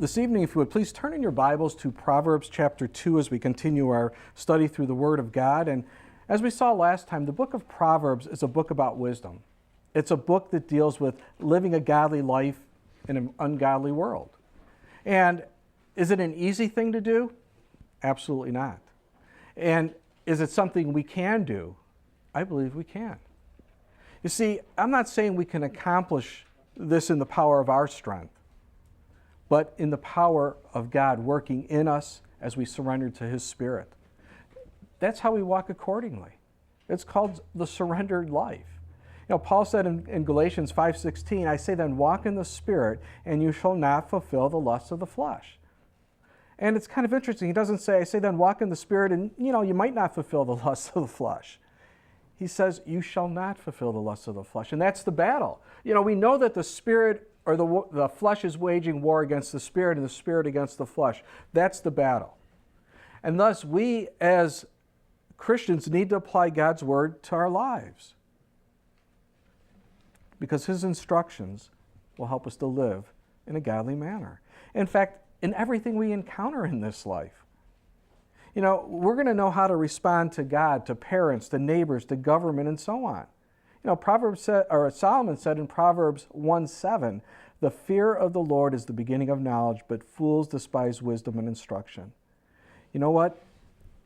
This evening, if you would please turn in your Bibles to Proverbs chapter 2 as we continue our study through the Word of God. And as we saw last time, the book of Proverbs is a book about wisdom. It's a book that deals with living a godly life in an ungodly world. And is it an easy thing to do? Absolutely not. And is it something we can do? I believe we can. You see, I'm not saying we can accomplish this in the power of our strength, but in the power of God working in us as we surrender to His Spirit. That's how we walk accordingly. It's called the surrendered life. You know, Paul said in Galatians 5:16, I say then walk in the Spirit, and you shall not fulfill the lusts of the flesh. And it's kind of interesting. He doesn't say, I say then walk in the Spirit, and you might not fulfill the lusts of the flesh. He says, you shall not fulfill the lusts of the flesh. And that's the battle. We know that the Spirit or the flesh is waging war against the Spirit and the Spirit against the flesh. That's the battle. And thus, we as Christians need to apply God's Word to our lives, because His instructions will help us to live in a godly manner. In fact, in everything we encounter in this life. We're going to know how to respond to God, to parents, to neighbors, to government, and so on. Solomon said in Proverbs 1:7, the fear of the Lord is the beginning of knowledge, but fools despise wisdom and instruction. You know what?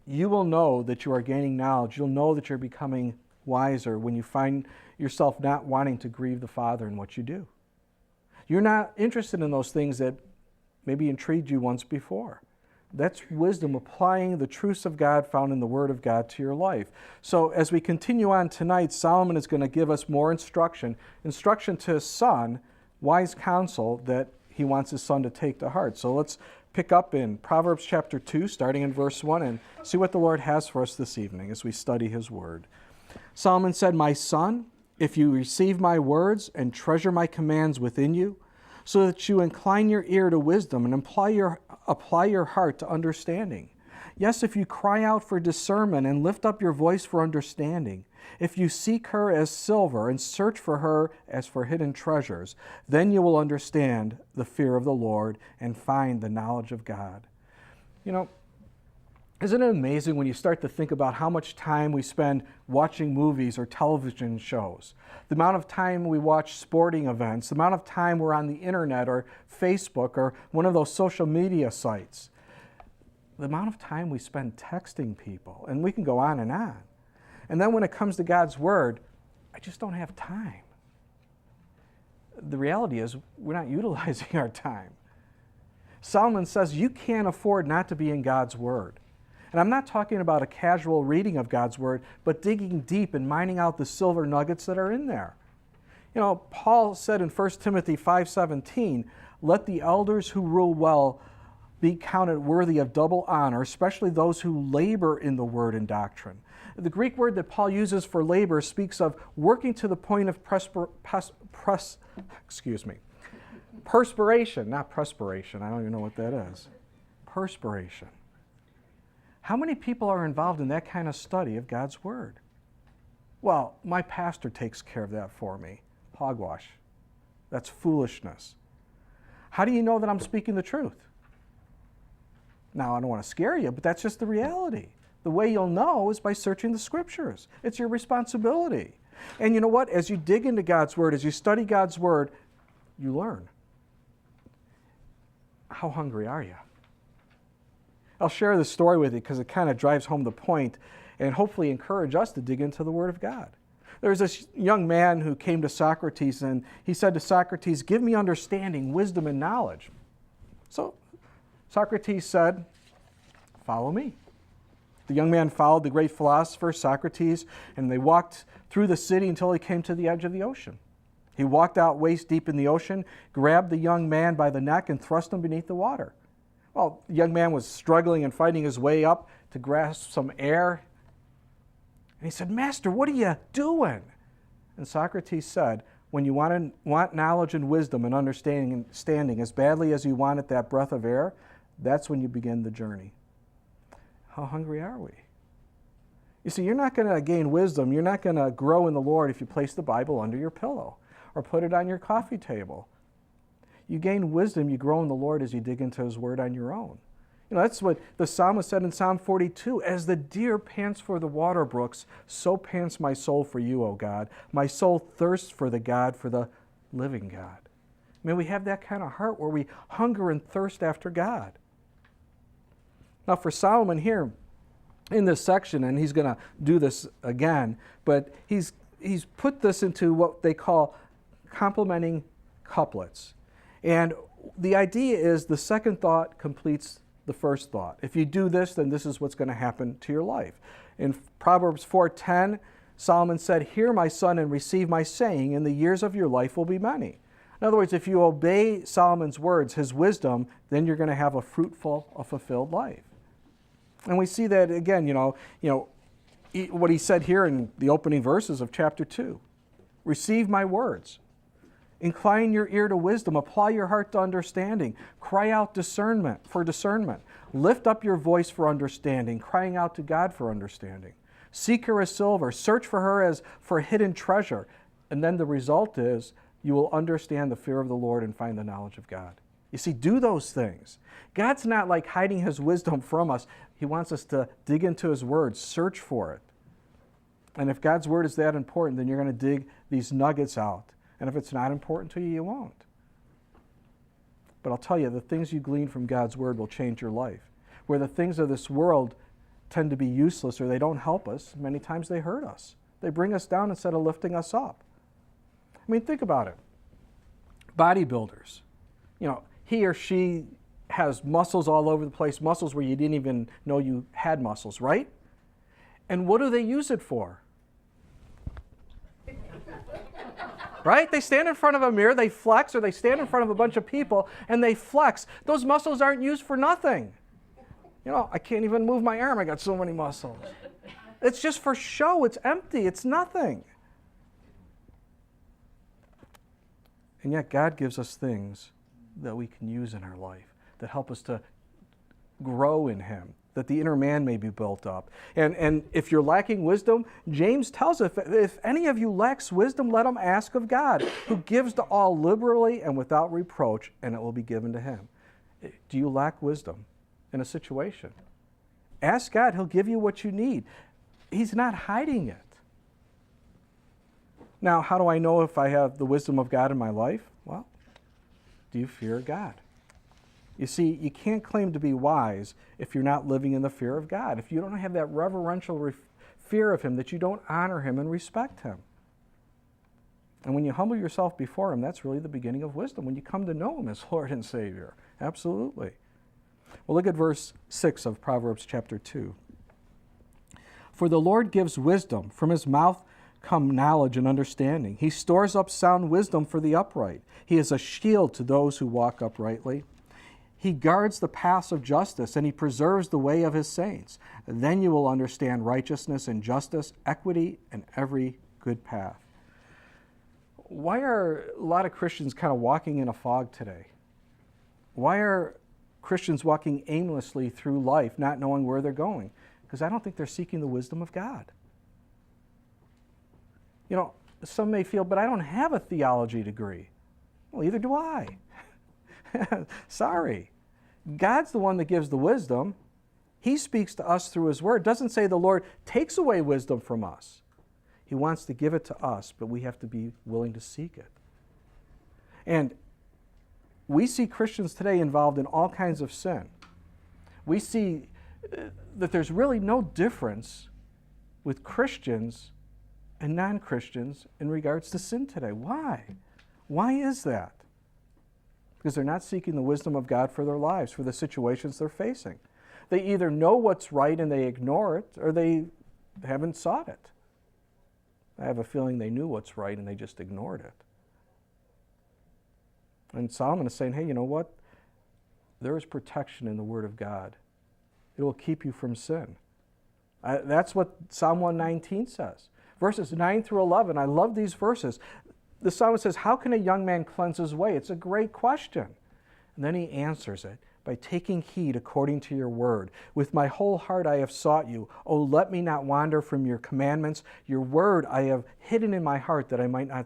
You will know that you are gaining knowledge. You'll know that you're becoming wiser when you find yourself not wanting to grieve the Father in what you do. You're not interested in those things that maybe intrigued you once before. That's wisdom, applying the truths of God found in the Word of God to your life. So as we continue on tonight, Solomon is going to give us more instruction to his son, wise counsel that he wants his son to take to heart. So let's pick up in Proverbs chapter 2, starting in verse 1, and see what the Lord has for us this evening as we study His Word. Solomon said, my son, if you receive my words and treasure my commands within you, so that you incline your ear to wisdom and apply your heart to understanding. Yes, if you cry out for discernment and lift up your voice for understanding, if you seek her as silver and search for her as for hidden treasures, then you will understand the fear of the Lord and find the knowledge of God. Isn't it amazing when you start to think about how much time we spend watching movies or television shows, the amount of time we watch sporting events, the amount of time we're on the internet or Facebook or one of those social media sites, the amount of time we spend texting people, and we can go on. And then when it comes to God's Word, I just don't have time. The reality is we're not utilizing our time. Solomon says you can't afford not to be in God's Word. And I'm not talking about a casual reading of God's Word, but digging deep and mining out the silver nuggets that are in there. Paul said in 1 Timothy 5:17, let the elders who rule well be counted worthy of double honor, especially those who labor in the Word and doctrine. The Greek word that Paul uses for labor speaks of working to the point of perspiration, not perspiration. I don't even know what that is. Perspiration. How many people are involved in that kind of study of God's Word? Well, my pastor takes care of that for me. Hogwash. That's foolishness. How do you know that I'm speaking the truth? Now, I don't want to scare you, but that's just the reality. The way you'll know is by searching the Scriptures. It's your responsibility. And you know what? As you dig into God's Word, as you study God's Word, you learn. How hungry are you? I'll share this story with you because it kind of drives home the point and hopefully encourage us to dig into the Word of God. There's this young man who came to Socrates, and he said to Socrates, give me understanding, wisdom, and knowledge. So Socrates said, follow me. The young man followed the great philosopher Socrates, and they walked through the city until he came to the edge of the ocean. He walked out waist deep in the ocean, grabbed the young man by the neck, and thrust him beneath the water. Well, the young man was struggling and fighting his way up to grasp some air. And he said, Master, what are you doing? And Socrates said, when you want knowledge and wisdom and understanding as badly as you wanted that breath of air, that's when you begin the journey. How hungry are we? You see, you're not going to gain wisdom, you're not going to grow in the Lord if you place the Bible under your pillow or put it on your coffee table. You gain wisdom, you grow in the Lord as you dig into His Word on your own. That's what the psalmist said in Psalm 42. As the deer pants for the water brooks, so pants my soul for you, O God. My soul thirsts for the living God. May we have that kind of heart where we hunger and thirst after God. Now for Solomon here, in this section, and he's going to do this again, but he's put this into what they call complementing couplets. And the idea is the second thought completes the first thought. If you do this, then this is what's going to happen to your life. In Proverbs 4:10, Solomon said, "Hear, my son, and receive my saying, and the years of your life will be many." In other words, if you obey Solomon's words, his wisdom, then you're going to have a fruitful, a fulfilled life. And we see that again, what he said here in the opening verses of chapter 2. Receive my words. Incline your ear to wisdom. Apply your heart to understanding. Cry out for discernment. Lift up your voice for understanding, crying out to God for understanding. Seek her as silver. Search for her as for hidden treasure. And then the result is you will understand the fear of the Lord and find the knowledge of God. You see, do those things. God's not like hiding His wisdom from us. He wants us to dig into His Word, search for it. And if God's Word is that important, then you're going to dig these nuggets out. And if it's not important to you, you won't. But I'll tell you, the things you glean from God's Word will change your life. Where the things of this world tend to be useless or they don't help us, many times they hurt us. They bring us down instead of lifting us up. I mean, think about it. Bodybuilders, he or she has muscles all over the place, muscles where you didn't even know you had muscles, right? And what do they use it for? Right? They stand in front of a mirror, they flex, or they stand in front of a bunch of people and they flex. Those muscles aren't used for nothing. I can't even move my arm, I got so many muscles. It's just for show, it's empty, it's nothing. And yet God gives us things that we can use in our life that help us to grow in Him, that the inner man may be built up. And if you're lacking wisdom, James tells us, if any of you lacks wisdom, let him ask of God, who gives to all liberally and without reproach, and it will be given to him. Do you lack wisdom in a situation? Ask God, He'll give you what you need. He's not hiding it. Now, how do I know if I have the wisdom of God in my life? Well, do you fear God? You see, you can't claim to be wise if you're not living in the fear of God. If you don't have that reverential fear of Him, that you don't honor Him and respect Him. And when you humble yourself before Him, that's really the beginning of wisdom, when you come to know Him as Lord and Savior. Absolutely. Well, look at verse 6 of Proverbs chapter 2. For the Lord gives wisdom. From His mouth come knowledge and understanding. He stores up sound wisdom for the upright. He is a shield to those who walk uprightly. He guards the paths of justice, and He preserves the way of His saints. Then you will understand righteousness and justice, equity, and every good path. Why are a lot of Christians kind of walking in a fog today? Why are Christians walking aimlessly through life, not knowing where they're going? Because I don't think they're seeking the wisdom of God. Some may feel, but I don't have a theology degree. Well, either do I. Sorry. God's the one that gives the wisdom. He speaks to us through His Word. It doesn't say the Lord takes away wisdom from us. He wants to give it to us, but we have to be willing to seek it. And we see Christians today involved in all kinds of sin. We see that there's really no difference with Christians and non-Christians in regards to sin today. Why? Why is that? Because they're not seeking the wisdom of God for their lives, for the situations they're facing. They either know what's right and they ignore it, or they haven't sought it. I have a feeling they knew what's right and they just ignored it. And Solomon is saying, hey, you know what? There is protection in the Word of God. It will keep you from sin. That's what Psalm 119 says. Verses 9 through 11, I love these verses. The psalmist says, how can a young man cleanse his way? It's a great question. And then he answers it by taking heed according to your word. With my whole heart I have sought you. Oh, let me not wander from your commandments. Your word I have hidden in my heart that I might not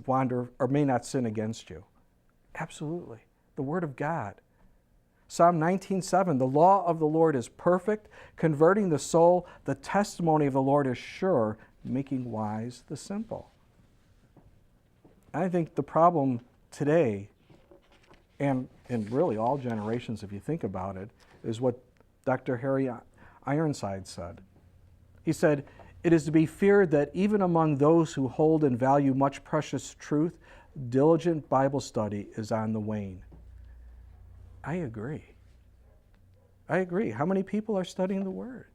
wander or may not sin against you. Absolutely. The Word of God. Psalm 19:7, the law of the Lord is perfect, converting the soul. The testimony of the Lord is sure, making wise the simple. I think the problem today, and in really all generations if you think about it, is what Dr. Harry Ironside said. He said, "It is to be feared that even among those who hold and value much precious truth, diligent Bible study is on the wane." I agree. I agree. How many people are studying the Word?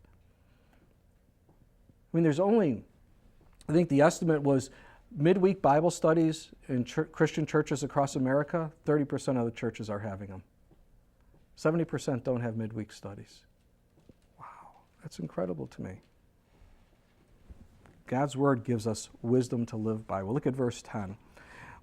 I mean, there's only, I think the estimate was midweek Bible studies in Christian churches across America, 30% of the churches are having them. 70% don't have midweek studies. Wow, that's incredible to me. God's Word gives us wisdom to live by. Well, look at verse 10.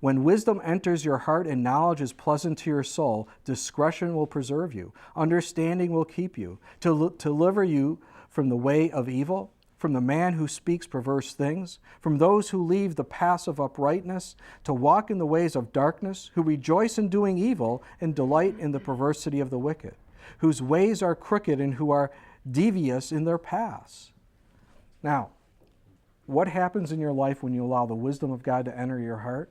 When wisdom enters your heart and knowledge is pleasant to your soul, discretion will preserve you. Understanding will keep you, to deliver you from the way of evil, from the man who speaks perverse things, from those who leave the paths of uprightness, to walk in the ways of darkness, who rejoice in doing evil and delight in the perversity of the wicked, whose ways are crooked and who are devious in their paths. Now, what happens in your life when you allow the wisdom of God to enter your heart?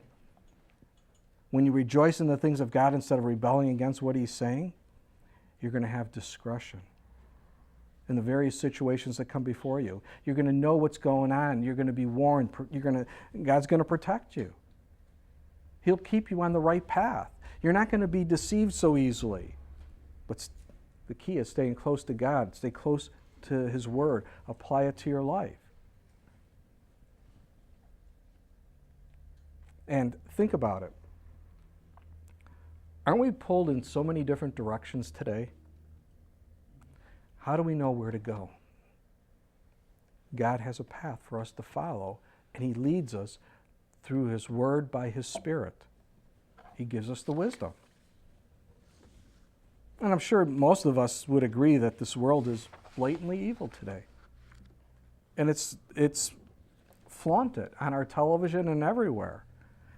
When you rejoice in the things of God instead of rebelling against what He's saying, you're going to have discretion in the various situations that come before you. You're going to know what's going on. You're going to be warned. God's going to protect you. He'll keep you on the right path. You're not going to be deceived so easily. But the key is staying close to God. Stay close to His Word. Apply it to your life. And think about it. Aren't we pulled in so many different directions today? How do we know where to go? God has a path for us to follow, and He leads us through His Word by His Spirit. He gives us the wisdom. And I'm sure most of us would agree that this world is blatantly evil today. And it's flaunted on our television and everywhere.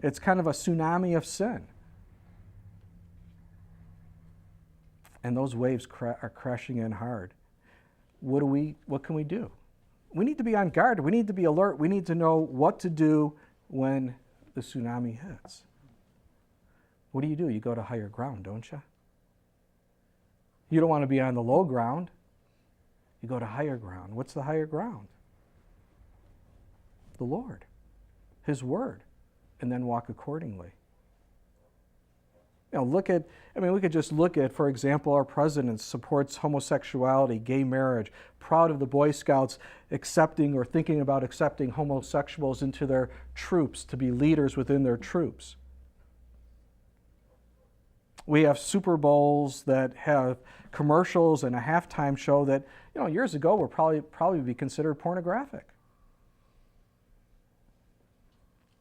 It's kind of a tsunami of sin. And those waves are crashing in hard. What can we do? We need to be on guard. We need to be alert. We need to know what to do when the tsunami hits. What do? You go to higher ground, don't you? You don't want to be on the low ground. You go to higher ground. What's the higher ground? The Lord, His Word, and then walk accordingly. We could just look at, for example, our president supports homosexuality, gay marriage, proud of the Boy Scouts accepting or thinking about accepting homosexuals into their troops to be leaders within their troops. We have Super Bowls that have commercials and a halftime show that, years ago were probably be considered pornographic.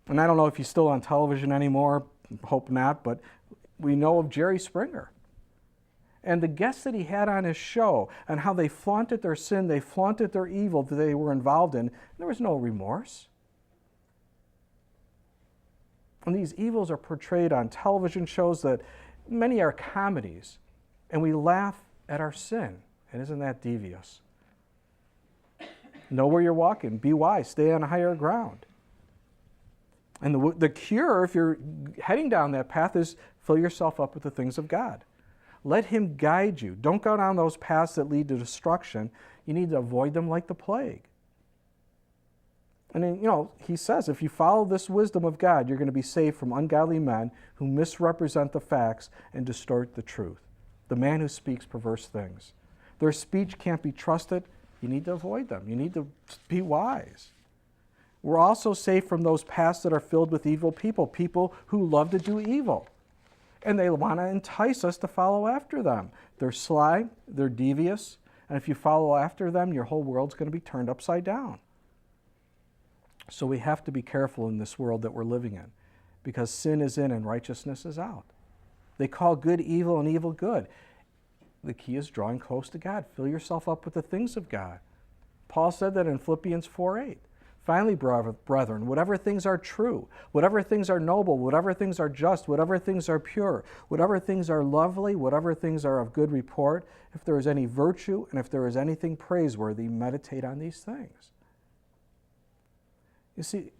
And I don't know if he's still on television anymore, hope not, but we know of Jerry Springer and the guests that he had on his show and how they flaunted their sin, they flaunted their evil that they were involved in. There was no remorse. And these evils are portrayed on television shows that many are comedies, and we laugh at our sin. And isn't that devious? Know where you're walking. Be wise. Stay on higher ground. And the cure, if you're heading down that path, is fill yourself up with the things of God. Let Him guide you. Don't go down those paths that lead to destruction. You need to avoid them like the plague. And then, He says, if you follow this wisdom of God, you're going to be saved from ungodly men who misrepresent the facts and distort the truth. The man who speaks perverse things. Their speech can't be trusted. You need to avoid them. You need to be wise. We're also safe from those paths that are filled with evil people who love to do evil. And they want to entice us to follow after them. They're sly, they're devious, and if you follow after them, your whole world's going to be turned upside down. So we have to be careful in this world that we're living in, because sin is in and righteousness is out. They call good evil and evil good. The key is drawing close to God. Fill yourself up with the things of God. Paul said that in Philippians 4:8. Finally, brethren, whatever things are true, whatever things are noble, whatever things are just, whatever things are pure, whatever things are lovely, whatever things are of good report, if there is any virtue and if there is anything praiseworthy, meditate on these things. You see,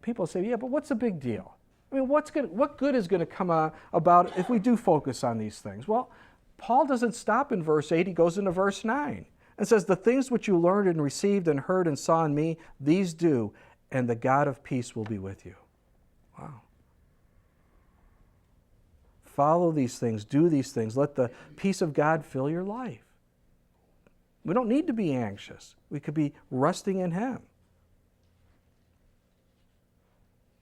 people say, yeah, but what's the big deal? I mean, what good is going to come about if we do focus on these things? Well, Paul doesn't stop in verse 8. He goes into verse 9 and says, the things which you learned and received and heard and saw in me, these do, and the God of peace will be with you. Wow. Follow these things, do these things. Let the peace of God fill your life. We don't need to be anxious. We could be resting in Him.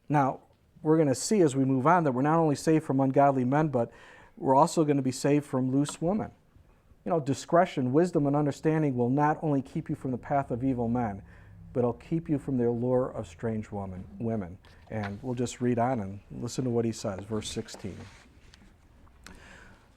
Now, we're going to see as we move on that we're not only saved from ungodly men, but we're also going to be saved from loose women. You know, discretion, wisdom, and understanding will not only keep you from the path of evil men, but it'll keep you from the allure of strange women. And we'll just read on and listen to what he says, verse 16.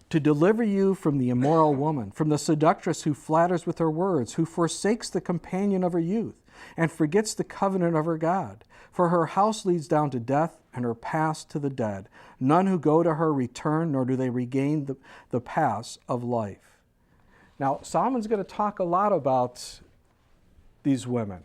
To deliver you from the immoral woman, from the seductress who flatters with her words, who forsakes the companion of her youth, and forgets the covenant of her God. For her house leads down to death, and her paths to the dead. None who go to her return, nor do they regain the paths of life. Now, Solomon's going to talk a lot about these women.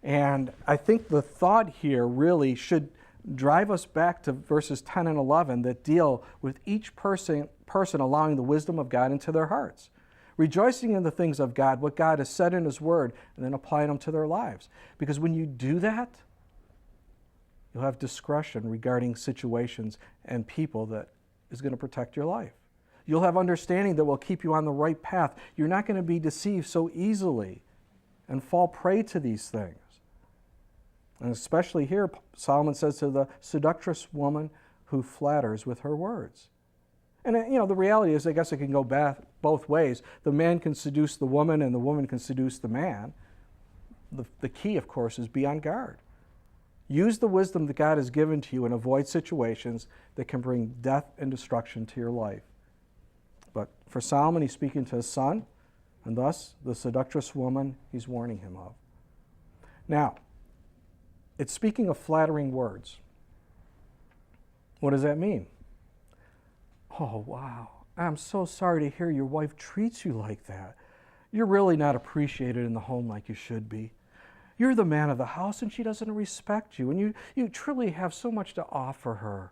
And I think the thought here really should drive us back to verses 10 and 11 that deal with each person allowing the wisdom of God into their hearts. Rejoicing in the things of God, what God has said in His Word, and then applying them to their lives. Because when you do that, you'll have discretion regarding situations and people that is going to protect your life. You'll have understanding that will keep you on the right path. You're not going to be deceived so easily and fall prey to these things. And especially here, Solomon says to the seductress woman who flatters with her words. And you know, the reality is, I guess it can go both ways. The man can seduce the woman and the woman can seduce the man. The key, of course, is be on guard. Use the wisdom that God has given to you and avoid situations that can bring death and destruction to your life. But for Solomon, he's speaking to his son, and thus the seductress woman he's warning him of. Now, it's speaking of flattering words. What does that mean? Oh, wow, I'm so sorry to hear your wife treats you like that. You're really not appreciated in the home like you should be. You're the man of the house and she doesn't respect you, and you truly have so much to offer her.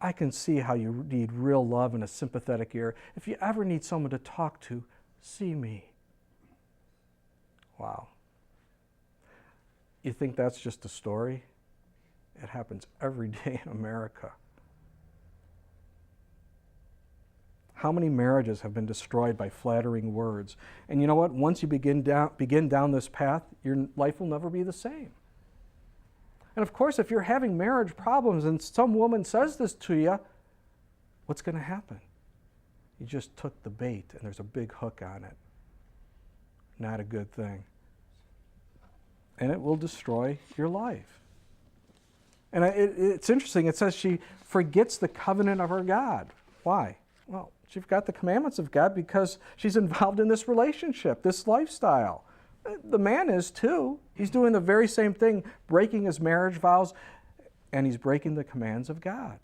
I can see how you need real love and a sympathetic ear. If you ever need someone to talk to, see me. Wow. You think that's just a story? It happens every day in America. How many marriages have been destroyed by flattering words? And you know what? Once you begin down this path, your life will never be the same. And of course, if you're having marriage problems and some woman says this to you, what's going to happen? You just took the bait and there's a big hook on it. Not a good thing. And it will destroy your life. And it's interesting. It says she forgets the covenant of her God. Why? Well, she forgot the commandments of God because she's involved in this relationship, this lifestyle. The man is too. He's doing the very same thing, breaking his marriage vows, and he's breaking the commands of God.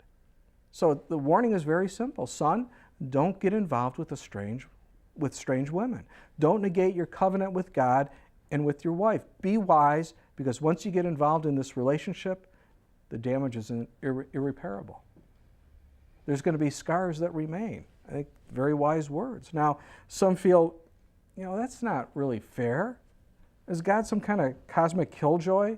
So the warning is very simple. Son, don't get involved with strange women. Don't negate your covenant with God and with your wife. Be wise, because once you get involved in this relationship, the damage is irreparable. There's going to be scars that remain. I think very wise words. Now, some feel, that's not really fair. Is God some kind of cosmic killjoy?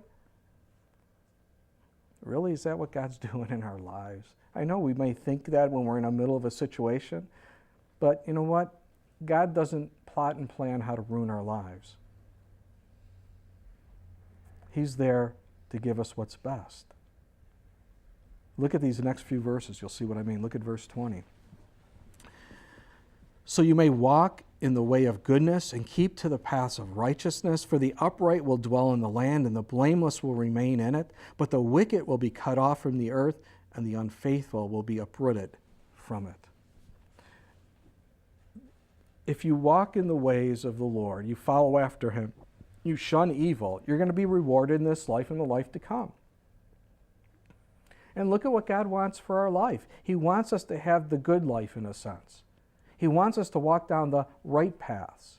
Really, is that what God's doing in our lives? I know we may think that when we're in the middle of a situation, but you know what? God doesn't plot and plan how to ruin our lives. He's there to give us what's best. Look at these next few verses. You'll see what I mean. Look at verse 20. So you may walk in the way of goodness and keep to the paths of righteousness, for the upright will dwell in the land and the blameless will remain in it, but the wicked will be cut off from the earth and the unfaithful will be uprooted from it. If you walk in the ways of the Lord, you follow after Him, you shun evil, you're going to be rewarded in this life and the life to come. And look at what God wants for our life. He wants us to have the good life in a sense. He wants us to walk down the right paths.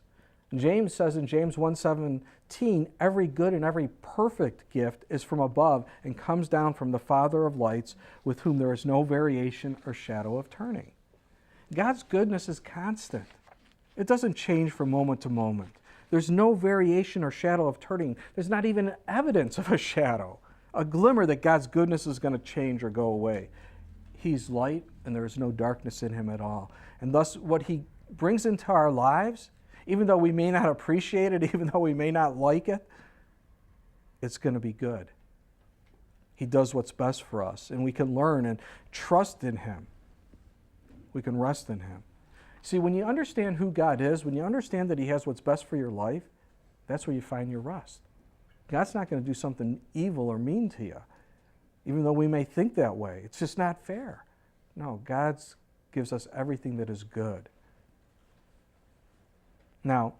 James says in James 1:17, every good and every perfect gift is from above and comes down from the Father of lights, with whom there is no variation or shadow of turning. God's goodness is constant. It doesn't change from moment to moment. There's no variation or shadow of turning. There's not even evidence of a shadow, a glimmer that God's goodness is going to change or go away. He's light, and there is no darkness in him at all. And thus, what he brings into our lives, even though we may not appreciate it, even though we may not like it, it's going to be good. He does what's best for us, and we can learn and trust in him. We can rest in him. See, when you understand who God is, when you understand that he has what's best for your life, that's where you find your rest. God's not going to do something evil or mean to you, even though we may think that way. It's just not fair. No, God gives us everything that is good. Now,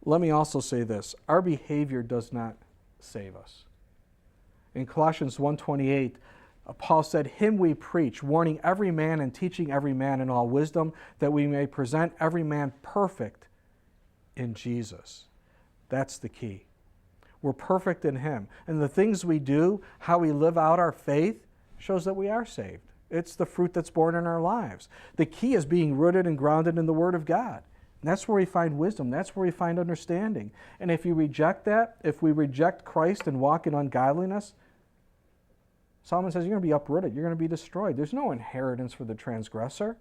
let me also say this. Our behavior does not save us. In Colossians 1:28, Paul said, him we preach, warning every man and teaching every man in all wisdom, that we may present every man perfect in Jesus. That's the key. We're perfect in him. And the things we do, how we live out our faith, shows that we are saved. It's the fruit that's born in our lives. The key is being rooted and grounded in the Word of God. And that's where we find wisdom. That's where we find understanding. And if you reject that, if we reject Christ and walk in ungodliness, Solomon says you're going to be uprooted. You're going to be destroyed. There's no inheritance for the transgressor.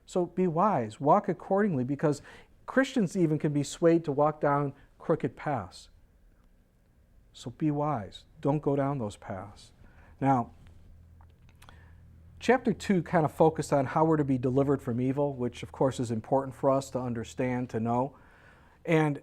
So be wise. Walk accordingly, because Christians even can be swayed to walk down crooked paths. So be wise. Don't go down those paths. Now, chapter 2 kind of focused on how we're to be delivered from evil, which of course is important for us to understand, to know. And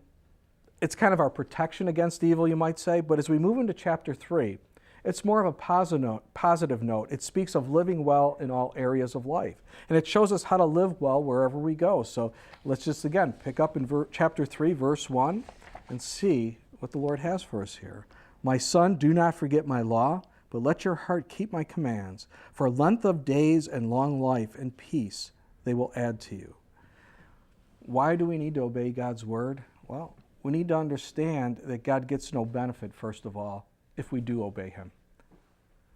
it's kind of our protection against evil, you might say. But as we move into chapter 3, it's more of a positive note. It speaks of living well in all areas of life. And it shows us how to live well wherever we go. So let's just, again, pick up in chapter 3, verse 1, and see what the Lord has for us here. My son, do not forget my law, but let your heart keep my commands. For length of days and long life and peace they will add to you. Why do we need to obey God's word? Well, we need to understand that God gets no benefit, first of all, if we do obey him.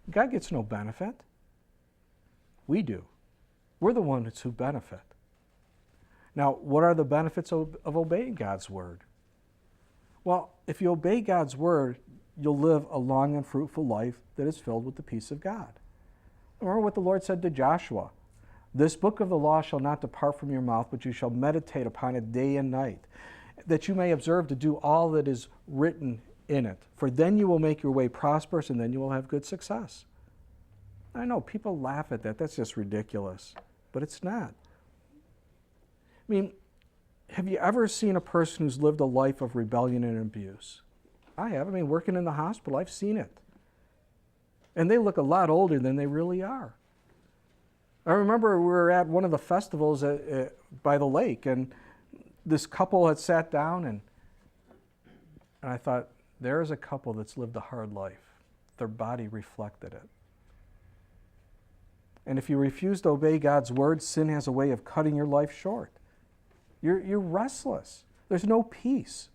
God gets no benefit. We do. We're the ones who benefit. Now, what are the benefits of obeying God's word? Well, if you obey God's word, you'll live a long and fruitful life that is filled with the peace of God. Remember what the Lord said to Joshua. This book of the law shall not depart from your mouth, but you shall meditate upon it day and night, that you may observe to do all that is written in it. For then you will make your way prosperous, and then you will have good success. I know people laugh at that. That's just ridiculous. But it's not. I mean, have you ever seen a person who's lived a life of rebellion and abuse? I have. I mean, working in the hospital, I've seen it. And they look a lot older than they really are. I remember we were at one of the festivals by the lake, and this couple had sat down, and I thought, there's a couple that's lived a hard life. Their body reflected it. And if you refuse to obey God's word, sin has a way of cutting your life short. You're restless. There's no peace.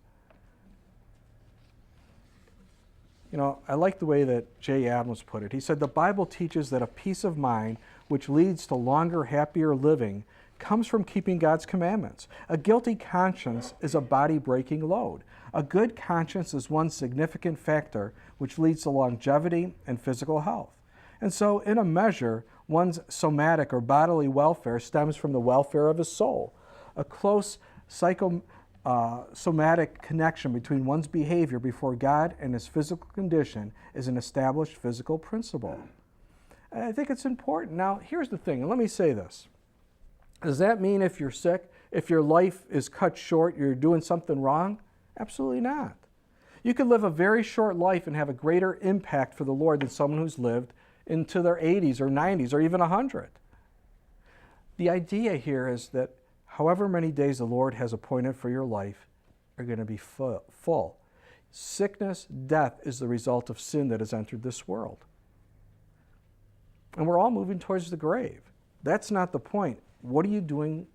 You know, I like the way that J. Adams put it. He said, the Bible teaches that a peace of mind which leads to longer, happier living comes from keeping God's commandments. A guilty conscience is a body-breaking load. A good conscience is one significant factor which leads to longevity and physical health. And so, in a measure, one's somatic or bodily welfare stems from the welfare of his soul. A close psychosomatic connection between one's behavior before God and his physical condition is an established physical principle. And I think it's important. Now, here's the thing, and let me say this. Does that mean if you're sick, if your life is cut short, you're doing something wrong? Absolutely not. You could live a very short life and have a greater impact for the Lord than someone who's lived into their 80s or 90s or even 100. The idea here is that however many days the Lord has appointed for your life are going to be full. Sickness, death is the result of sin that has entered this world. And we're all moving towards the grave. That's not the point. What are you doing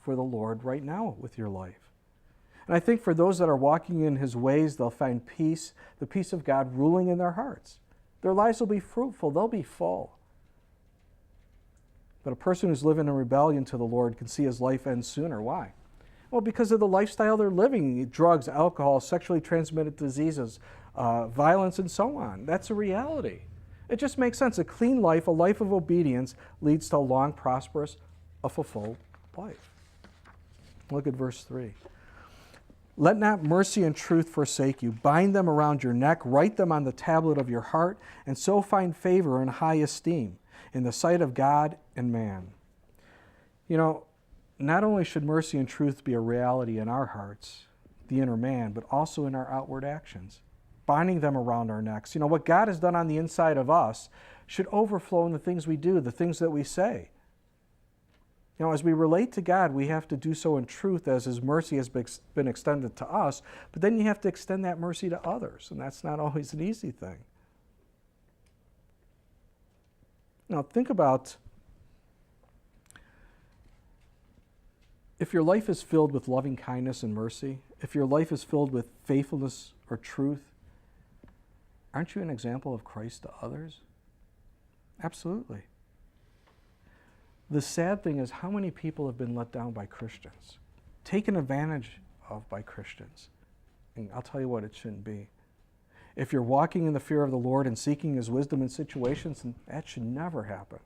for the Lord right now with your life? And I think for those that are walking in his ways, they'll find peace, the peace of God ruling in their hearts. Their lives will be fruitful. They'll be full. But a person who's living in rebellion to the Lord can see his life end sooner. Why? Well, because of the lifestyle they're living, drugs, alcohol, sexually transmitted diseases, violence, and so on. That's a reality. It just makes sense. A clean life, a life of obedience, leads to a long, prosperous, a fulfilled life. Look at verse 3. Let not mercy and truth forsake you. Bind them around your neck, write them on the tablet of your heart, and so find favor and high esteem in the sight of God and man. You know, not only should mercy and truth be a reality in our hearts, the inner man, but also in our outward actions, binding them around our necks. You know, what God has done on the inside of us should overflow in the things we do, the things that we say. You know, as we relate to God, we have to do so in truth as his mercy has been extended to us, but then you have to extend that mercy to others, and that's not always an easy thing. Now, think about if your life is filled with loving kindness and mercy, if your life is filled with faithfulness or truth, aren't you an example of Christ to others? Absolutely. The sad thing is how many people have been let down by Christians, taken advantage of by Christians. And I'll tell you what, it shouldn't be. If you're walking in the fear of the Lord and seeking his wisdom in situations, then that should never happen.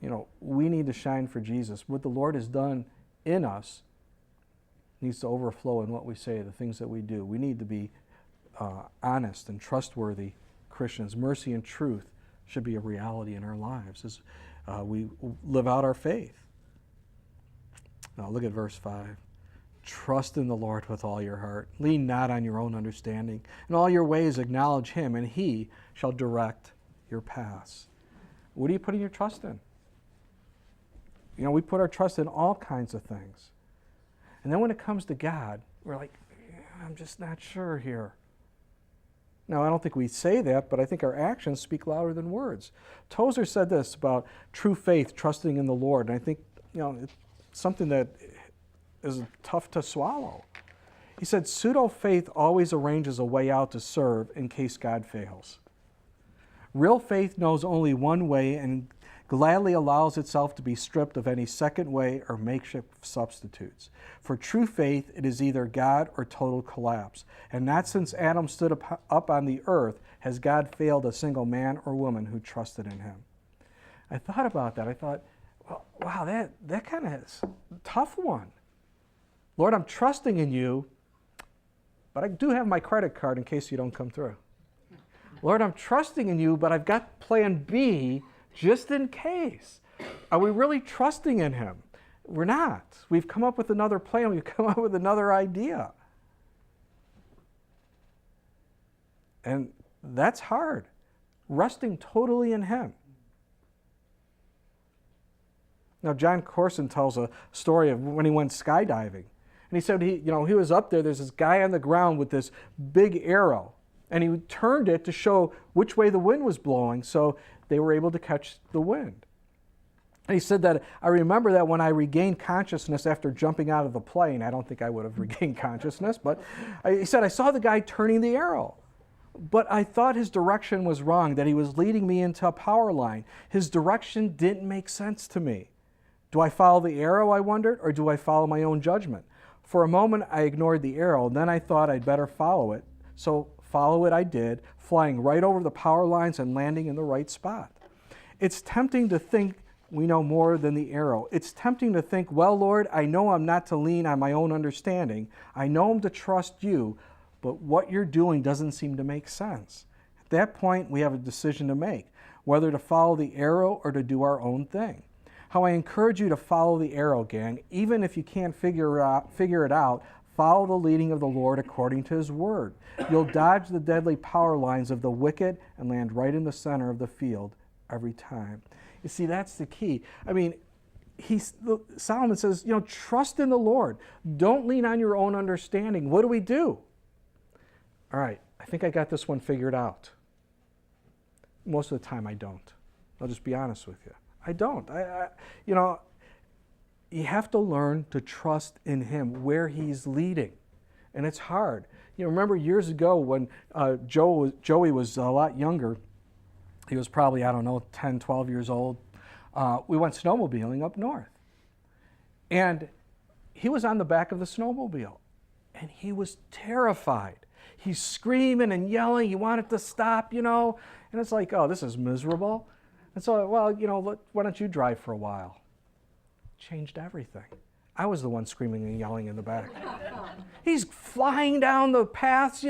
You know, we need to shine for Jesus. What the Lord has done in us needs to overflow in what we say, the things that we do. We need to be honest and trustworthy Christians. Mercy and truth should be a reality in our lives as we live out our faith. Now look at verse 5. Trust in the Lord with all your heart. Lean not on your own understanding. In all your ways acknowledge him, and he shall direct your paths. What are you putting your trust in? You know, we put our trust in all kinds of things. And then when it comes to God, we're like, I'm just not sure here. Now, I don't think we say that, but I think our actions speak louder than words. Tozer said this about true faith, trusting in the Lord. And I think, you know, it's something that is tough to swallow. He said, pseudo-faith always arranges a way out to serve in case God fails. Real faith knows only one way and gladly allows itself to be stripped of any second way or makeshift substitutes. For true faith, it is either God or total collapse. And not since Adam stood up on the earth has God failed a single man or woman who trusted in him. I thought about that. I thought, well, wow, that kind of is a tough one. Lord, I'm trusting in you, but I do have my credit card in case you don't come through. Lord, I'm trusting in you, but I've got plan B just in case. Are we really trusting in him? We're not. We've come up with another plan. We've come up with another idea. And that's hard. Resting totally in him. Now, John Corson tells a story of when he went skydiving. And he said he was up there, there's this guy on the ground with this big arrow. And he turned it to show which way the wind was blowing, so they were able to catch the wind. And he said that, I remember that when I regained consciousness after jumping out of the plane, I don't think I would have regained consciousness, but he said, I saw the guy turning the arrow. But I thought his direction was wrong, that he was leading me into a power line. His direction didn't make sense to me. Do I follow the arrow, I wondered, or do I follow my own judgment? For a moment, I ignored the arrow, and then I thought I'd better follow it. So follow it I did, flying right over the power lines and landing in the right spot. It's tempting to think we know more than the arrow. It's tempting to think, well, Lord, I know I'm not to lean on my own understanding. I know I'm to trust you, but what you're doing doesn't seem to make sense. At that point, we have a decision to make, whether to follow the arrow or to do our own thing. How I encourage you to follow the arrow, gang. Even if you can't figure it out, follow the leading of the Lord according to his word. You'll dodge the deadly power lines of the wicked and land right in the center of the field every time. You see, that's the key. I mean, Solomon says, trust in the Lord. Don't lean on your own understanding. What do? all right, I think I got this one figured out. Most of the time I don't. I'll just be honest with you. I don't. You have to learn to trust in him where he's leading. And it's hard. Remember years ago when Joey was a lot younger, he was probably, 10, 12 years old, we went snowmobiling up north. And he was on the back of the snowmobile. And he was terrified. He's screaming and yelling. He wanted to stop, And it's like, oh, this is miserable. And so, why don't you drive for a while? Changed everything. I was the one screaming and yelling in the back. He's flying down the paths,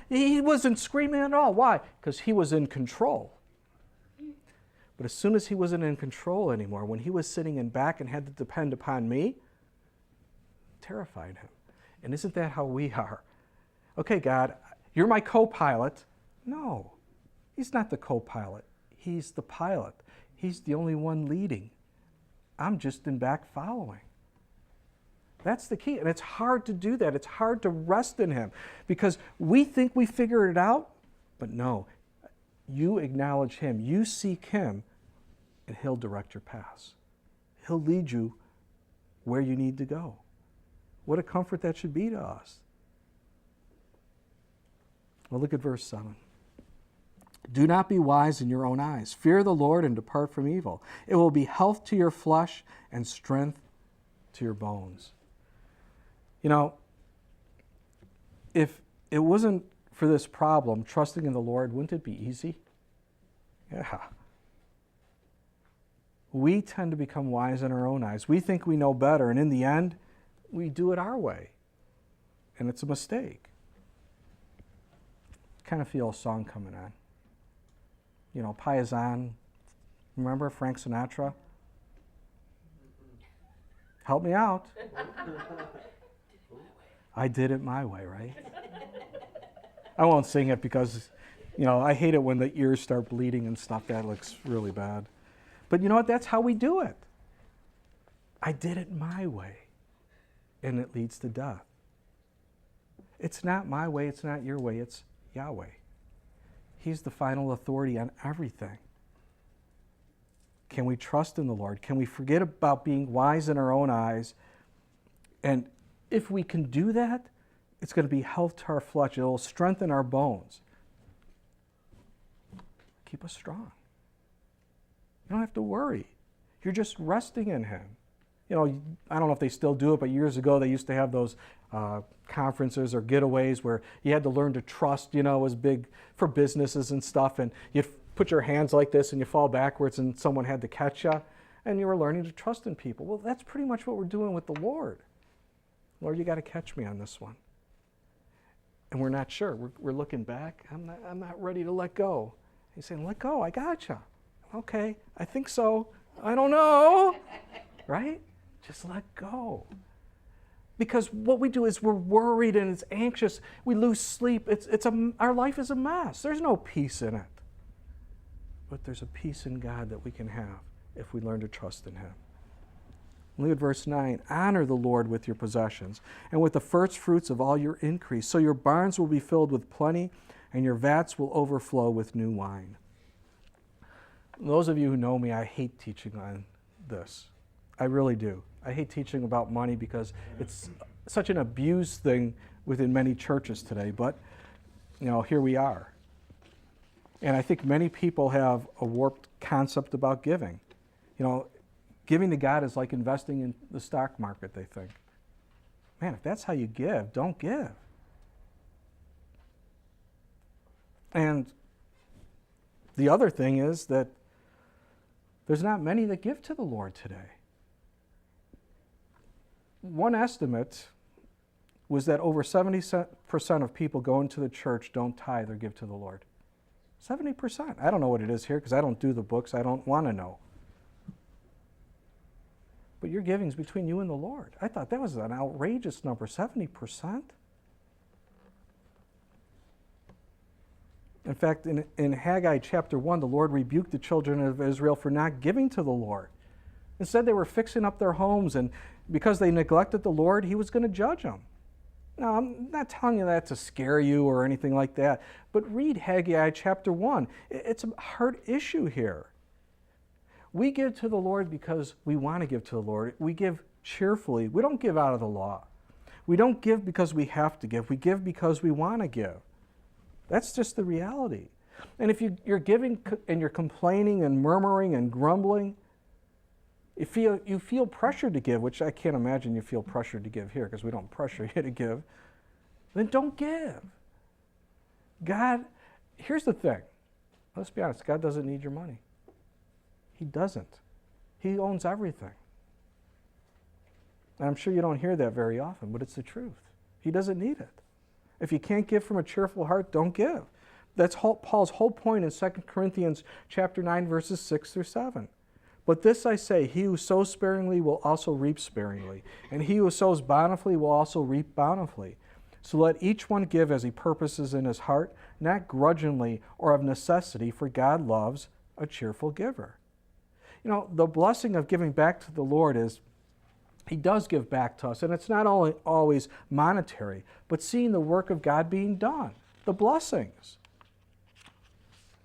He wasn't screaming at all. Why? Because he was in control. But as soon as he wasn't in control anymore, when he was sitting in back and had to depend upon me, it terrified him. And isn't that how we are? Okay, God, you're my co-pilot. No, he's not the co-pilot. He's the pilot. He's the only one leading. I'm just in back following. That's the key. And it's hard to do that. It's hard to rest in him because we think we figured it out, but no. You acknowledge him. You seek him, and he'll direct your paths. He'll lead you where you need to go. What a comfort that should be to us. Well, look at verse 7. Do not be wise in your own eyes. Fear the Lord and depart from evil. It will be health to your flesh and strength to your bones. If it wasn't for this problem, trusting in the Lord, wouldn't it be easy? Yeah. We tend to become wise in our own eyes. We think we know better, and in the end, we do it our way. And it's a mistake. Kind of feel a song coming on. Paisan. Remember Frank Sinatra? Help me out. I did it my way, right? I won't sing it because, I hate it when the ears start bleeding and stuff. That looks really bad. But you know what? That's how we do it. I did it my way. And it leads to death. It's not my way. It's not your way. It's Yahweh. He's the final authority on everything. Can we trust in the Lord? Can we forget about being wise in our own eyes? And if we can do that, it's going to be health to our flesh. It will strengthen our bones. Keep us strong. You don't have to worry. You're just resting in him. I don't know if they still do it, but years ago they used to have those conferences or getaways where you had to learn to trust, it was big for businesses and stuff, and you put your hands like this and you fall backwards and someone had to catch you, and you were learning to trust in people. Well, that's pretty much what we're doing with the Lord. Lord, you got to catch me on this one. And we're not sure. We're looking back. I'm not ready to let go. He's saying, let go. I got you. Okay, I think so. I don't know. Right? Just let go. Because what we do is we're worried and it's anxious. We lose sleep. Our life is a mess. There's no peace in it. But there's a peace in God that we can have if we learn to trust in him. Look at verse 9. Honor the Lord with your possessions and with the first fruits of all your increase. So your barns will be filled with plenty and your vats will overflow with new wine. Those of you who know me, I hate teaching on this. I really do. I hate teaching about money because it's such an abused thing within many churches today. But, here we are. And I think many people have a warped concept about giving. Giving to God is like investing in the stock market, they think. Man, if that's how you give, don't give. And the other thing is that there's not many that give to the Lord today. One estimate was that over 70% of people going to the church don't tithe or give to the Lord. 70%. I don't know what it is here because I don't do the books. I don't want to know. But your giving's between you and the Lord. I thought that was an outrageous number, 70%. In fact, in Haggai chapter 1, the Lord rebuked the children of Israel for not giving to the Lord. Instead, they were fixing up their homes, and because they neglected the Lord, he was going to judge them. Now, I'm not telling you that to scare you or anything like that, but read Haggai chapter 1. It's a hard issue here. We give to the Lord because we want to give to the Lord. We give cheerfully. We don't give out of the law. We don't give because we have to give. We give because we want to give. That's just the reality. And if you're giving and you're complaining and murmuring and grumbling, you feel pressured to give, which I can't imagine you feel pressured to give here because we don't pressure you to give, then don't give. God, here's the thing. Let's be honest, God doesn't need your money. He doesn't. He owns everything. And I'm sure you don't hear that very often, but it's the truth. He doesn't need it. If you can't give from a cheerful heart, don't give. That's Paul's whole point in 2 Corinthians chapter 9, verses 6 through 7. But this I say, he who sows sparingly will also reap sparingly, and he who sows bountifully will also reap bountifully. So let each one give as he purposes in his heart, not grudgingly or of necessity, for God loves a cheerful giver. You know, the blessing of giving back to the Lord is He does give back to us, and it's not only always monetary, but seeing the work of God being done, the blessings.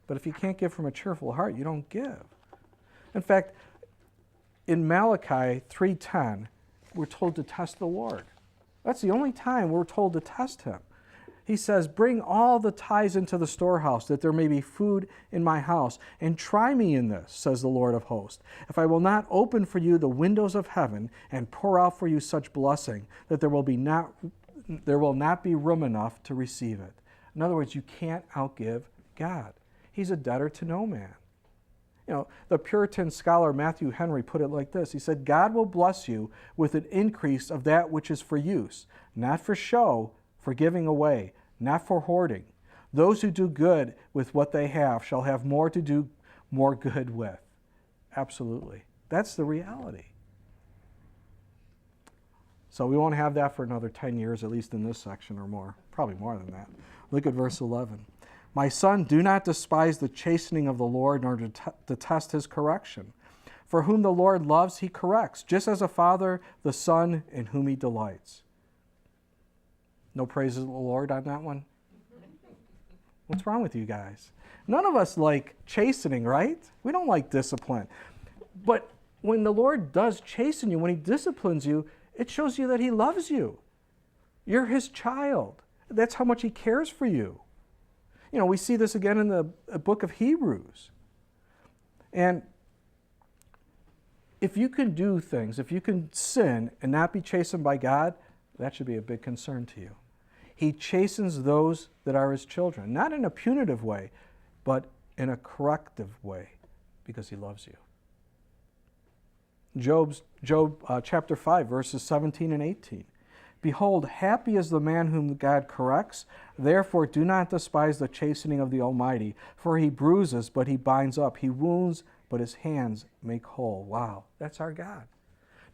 But if you can't give from a cheerful heart, you don't give. In fact, in Malachi 3:10, we're told to test the Lord. That's the only time we're told to test Him. He says, bring all the tithes into the storehouse, that there may be food in my house, and try me in this, says the Lord of hosts, if I will not open for you the windows of heaven and pour out for you such blessing that there will not be room enough to receive it. In other words, you can't outgive God. He's a debtor to no man. You know, the Puritan scholar Matthew Henry put it like this. He said, God will bless you with an increase of that which is for use, not for show, for giving away, not for hoarding. Those who do good with what they have shall have more to do more good with. Absolutely. That's the reality. So we won't have that for another 10 years, at least in this section or more. Probably more than that. Look at verse 11. My son, do not despise the chastening of the Lord, nor detest his correction. For whom the Lord loves, he corrects, just as a father the son in whom he delights. No praises of the Lord on that one? What's wrong with you guys? None of us like chastening, right? We don't like discipline. But when the Lord does chasten you, when He disciplines you, it shows you that He loves you. You're His child. That's how much He cares for you. You know, we see this again in the book of Hebrews. And if you can do things, if you can sin and not be chastened by God, that should be a big concern to you. He chastens those that are His children, not in a punitive way, but in a corrective way, because He loves you. Job chapter 5, verses 17 and 18. Behold, happy is the man whom God corrects. Therefore do not despise the chastening of the Almighty, for He bruises, but He binds up. He wounds, but His hands make whole. Wow, that's our God.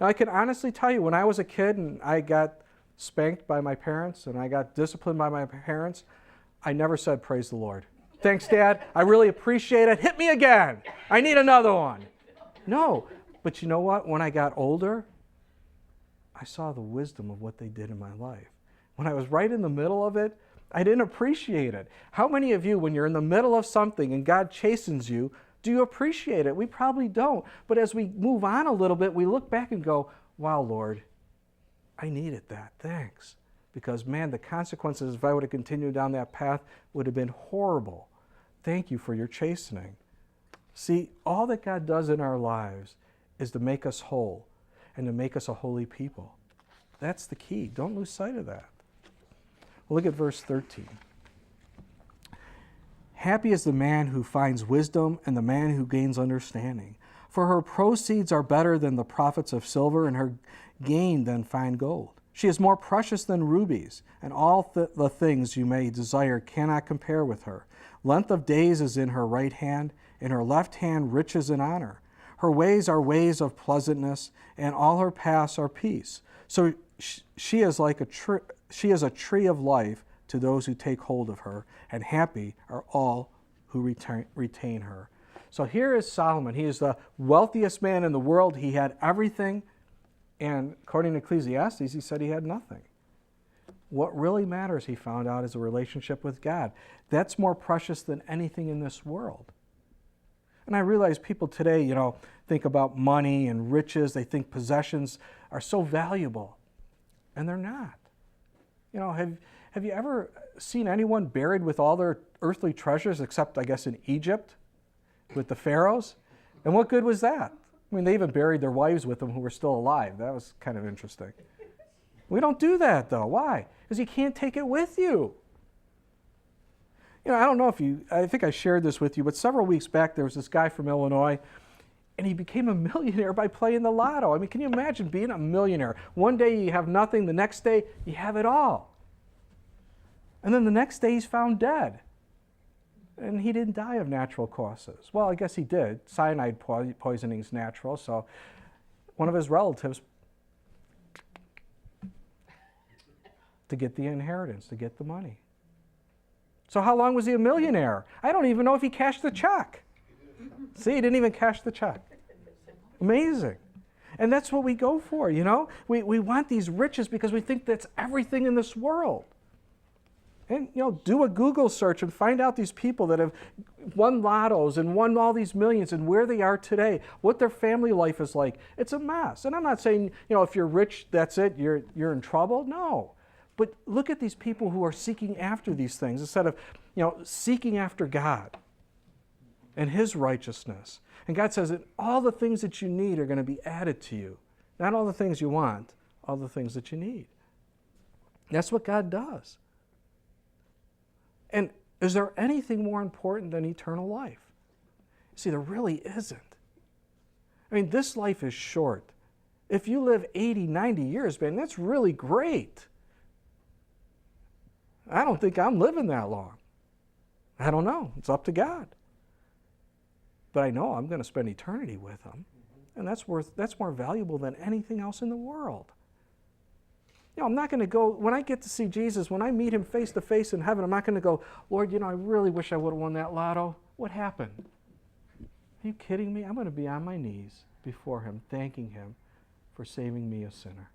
Now I can honestly tell you, when I was a kid and I got spanked by my parents and I got disciplined by my parents, I never said, praise the Lord. Thanks, Dad. I really appreciate it. Hit me again. I need another one. No, but you know what? When I got older, I saw the wisdom of what they did in my life. When I was right in the middle of it, I didn't appreciate it. How many of you, when you're in the middle of something and God chastens you, do you appreciate it? We probably don't. But as we move on a little bit, we look back and go, wow, Lord, I needed that. Thanks. Because, man, the consequences, if I would have continued down that path, would have been horrible. Thank you for your chastening. See, all that God does in our lives is to make us whole and to make us a holy people. That's the key. Don't lose sight of that. Well, look at verse 13. Happy is the man who finds wisdom and the man who gains understanding. For her proceeds are better than the profits of silver, and her gain than fine gold. She is more precious than rubies, and all the things you may desire cannot compare with her. Length of days is in her right hand, in her left hand riches and honor. Her ways are ways of pleasantness, and all her paths are peace. So she is like she is a tree of life to those who take hold of her, and happy are all who retain her. So here is Solomon. He is the wealthiest man in the world. He had everything, and according to Ecclesiastes, he said he had nothing. What really matters, he found out, is a relationship with God. That's more precious than anything in this world. And I realize people today, think about money and riches. They think possessions are so valuable, and they're not. Have you ever seen anyone buried with all their earthly treasures except, I guess, in Egypt with the pharaohs? And what good was that? They even buried their wives with them who were still alive. That was kind of interesting. We don't do that, though. Why? Because you can't take it with you. I don't know I think I shared this with you, but several weeks back there was this guy from Illinois, and he became a millionaire by playing the lotto. Can you imagine being a millionaire? One day you have nothing, the next day you have it all. And then the next day he's found dead. And he didn't die of natural causes. Well, I guess he did. Cyanide poisoning is natural, so one of his relatives, to get the inheritance, to get the money. So how long was he a millionaire? I don't even know if he cashed the check. See, he didn't even cash the check. Amazing. And that's what we go for, We want these riches because we think that's everything in this world. And, do a Google search and find out these people that have won lottos and won all these millions and where they are today, what their family life is like. It's a mess. And I'm not saying, if you're rich, that's it, you're in trouble. No. But look at these people who are seeking after these things instead of, seeking after God and His righteousness. And God says that all the things that you need are going to be added to you. Not all the things you want, all the things that you need. That's what God does. And is there anything more important than eternal life? See, there really isn't. This life is short. If you live 80, 90 years, man, that's really great. I don't think I'm living that long. I don't know. It's up to God. But I know I'm going to spend eternity with Him. And that's more valuable than anything else in the world. I'm not going to go, when I get to see Jesus, when I meet Him face to face in heaven, I'm not going to go, Lord, I really wish I would have won that lotto. What happened? Are you kidding me? I'm going to be on my knees before Him, thanking Him for saving me, a sinner.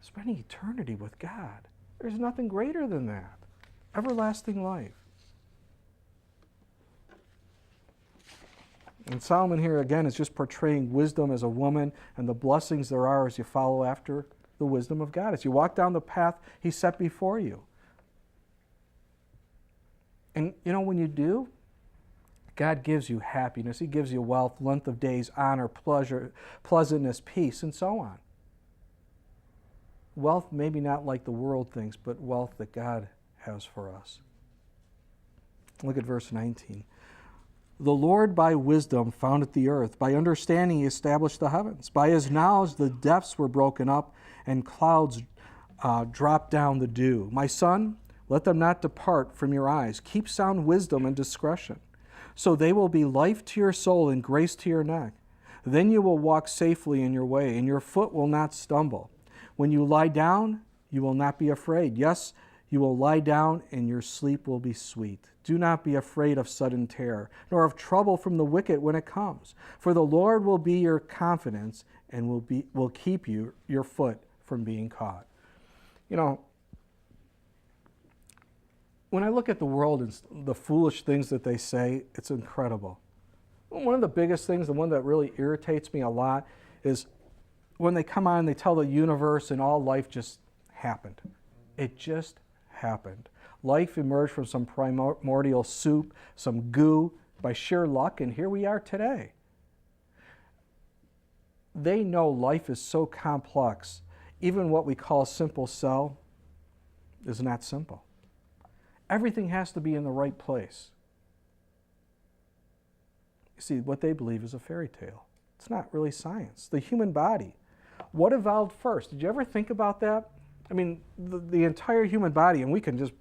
Spending eternity with God. There's nothing greater than that. Everlasting life. And Solomon here again is just portraying wisdom as a woman and the blessings there are as you follow after the wisdom of God, as you walk down the path He set before you. And when you do, God gives you happiness. He gives you wealth, length of days, honor, pleasure, pleasantness, peace, and so on. Wealth maybe not like the world thinks, but wealth that God has for us. Look at verse 19. The Lord by wisdom founded the earth. By understanding He established the heavens. By His knowledge the depths were broken up, and clouds dropped down the dew. My son, let them not depart from your eyes. Keep sound wisdom and discretion. So they will be life to your soul and grace to your neck. Then you will walk safely in your way, and your foot will not stumble. When you lie down, you will not be afraid. Yes, you will lie down, and your sleep will be sweet. Do not be afraid of sudden terror, nor of trouble from the wicked when it comes. For the Lord will be your confidence and will keep your foot from being caught. When I look at the world and the foolish things that they say, it's incredible. One of the biggest things, the one that really irritates me a lot, is when they come on and they tell the universe and all life just happened. It just happened. Life emerged from some primordial soup, some goo, by sheer luck, and here we are today. They know life is so complex, even what we call a simple cell is not simple. Everything has to be in the right place. You see, what they believe is a fairy tale. It's not really science. The human body. What evolved first? Did you ever think about that? The entire human body, and we can just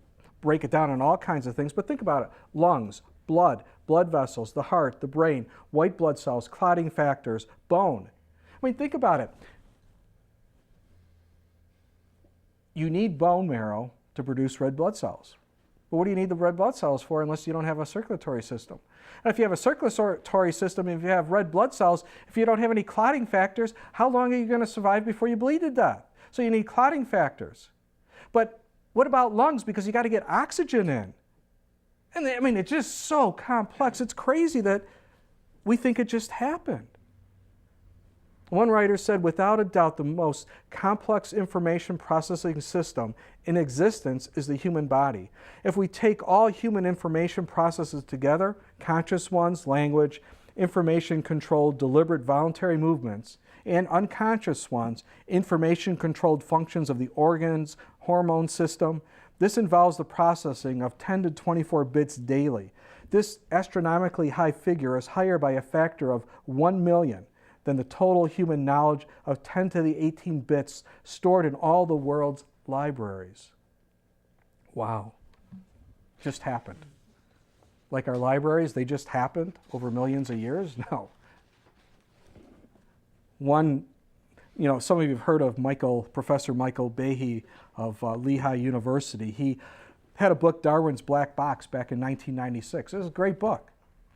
break it down on all kinds of things, but think about it. Lungs, blood vessels, the heart, the brain, white blood cells, clotting factors, bone. Think about it. You need bone marrow to produce red blood cells. But what do you need the red blood cells for unless you don't have a circulatory system? And if you have a circulatory system, if you have red blood cells, if you don't have any clotting factors, how long are you going to survive before you bleed to death? So you need clotting factors. But what about lungs? Because you got to get oxygen in. And I mean, it's just so complex. It's crazy that we think it just happened. One writer said, without a doubt, the most complex information processing system in existence is the human body. If we take all human information processes together, conscious ones, language, information-controlled, deliberate, voluntary movements, and unconscious ones, information-controlled functions of the organs, hormone system, this involves the processing of 10 to 24 bits daily. This astronomically high figure is higher by a factor of 1 million than the total human knowledge of 10 to the 18 bits stored in all the world's libraries. Wow. Just happened. Like our libraries, they just happened over millions of years? No. Some of you have heard of Professor Michael Behe of Lehigh University. He had a book, Darwin's Black Box, back in 1996. It was a great book.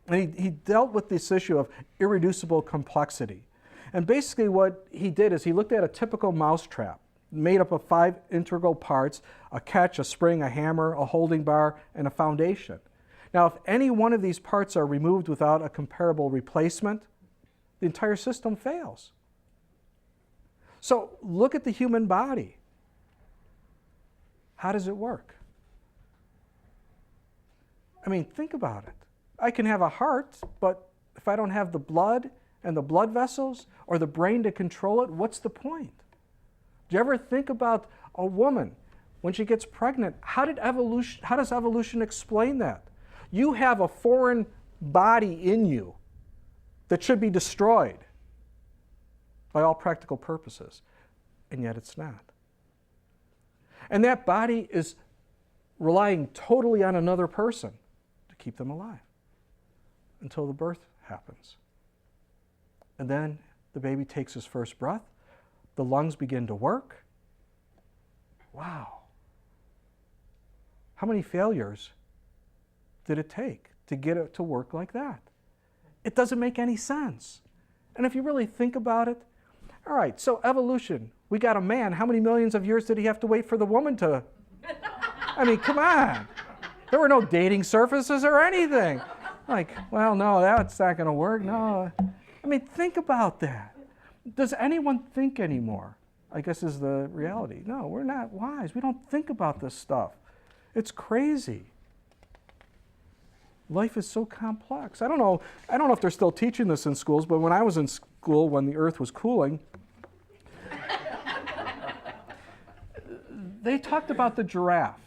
And he dealt with this issue of irreducible complexity. And basically what he did is he looked at a typical mousetrap made up of 5 integral parts: a catch, a spring, a hammer, a holding bar, and a foundation. Now, if any one of these parts are removed without a comparable replacement, the entire system fails. So look at the human body. How does it work? I mean, think about it. I can have a heart, but if I don't have the blood and the blood vessels or the brain to control it, what's the point? Do you ever think about a woman when she gets pregnant? How does evolution explain that? You have a foreign body in you that should be destroyed by all practical purposes, and yet it's not. And that body is relying totally on another person to keep them alive until the birth happens. And then the baby takes his first breath, the lungs begin to work. Wow. How many failures did it take to get it to work like that? It doesn't make any sense. And if you really think about it, all right, so evolution, we got a man. How many millions of years did he have to wait for the woman to? I mean, come on. There were no dating surfaces or anything. Like, well, no, that's not going to work. No. I mean, think about that. Does anyone think anymore? I guess is the reality. No, we're not wise. We don't think about this stuff. It's crazy. Life is so complex. I don't know if they're still teaching this in schools, but when I was in school, when the earth was cooling, they talked about the giraffe.